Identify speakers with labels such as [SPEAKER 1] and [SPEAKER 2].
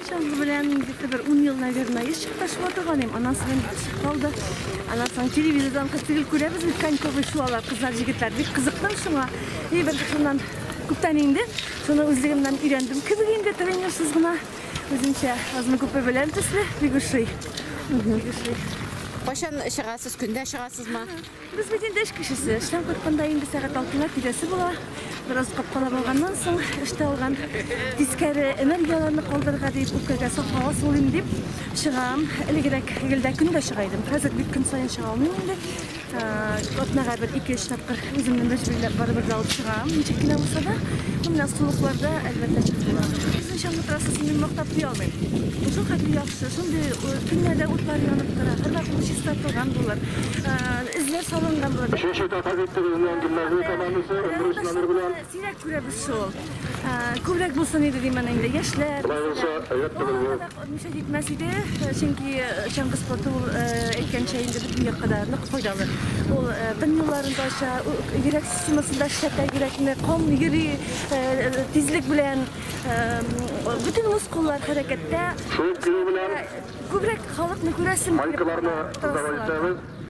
[SPEAKER 1] Şans bilen kadar 10 yıl, наверное, ешқта шуатырғаным. Анасынан қалды. Анасынан телевизордан қыстығыл көребіз. Коньковый шуалар, қыздар, жігіттер. Бек қызықтым шуңа. Бір шунан көптен енді. Соны өзлігімнен үйрендім. Кібігенде тренерсіз ғына. Өзімше азыны көпе білем түсі. Бегушый.
[SPEAKER 2] Қашан шығасыз, күнде шығасыз ма?
[SPEAKER 1] Біз беден дәш кішісі. Іштен көтканда енді сағат 6-ла келесі бола. Біраз қапқала болғаннан соң ішті алған дискәрі энергияларны қалдырға дейіп, өпкеге сақлауға солым деп шығам. Әлігірек елді күнде шығайдым. Қазір бір күн сайын шығалмын енді. Отнаға бір 2-3 тапқыр өзімнің бәжбейлер бары-бірді алып шығам. Нешекіне болса да, мұнда сұлықларда әлбәтті шығам. Біздің шаңғы трасасын мен мақтап дей алмайм. Ұшыл қатты яқшы, сонда күннәді ұтлар янып тұра, қырбақын шестап тұрған болар. Ізлер салынған болады.
[SPEAKER 3] Шешет атабеттігі ұландырмағы командысы өндірісін аныр білен.
[SPEAKER 1] Сирек көребіз сол. Көбірек болсын еді деймін енді, яшілер. Неше жетмәс еді, чөнки шаңғы спорты ол әйткен шайында бүтін қадарылық файдалы. Ол тыңныларында аша, ерек системасында шәтті ерекіне қом, ері, тезлік білен, бүтін мұскулар харекетте.
[SPEAKER 3] Шоу күні білен.
[SPEAKER 1] Көбірек халықны көресім.
[SPEAKER 3] Майкаларны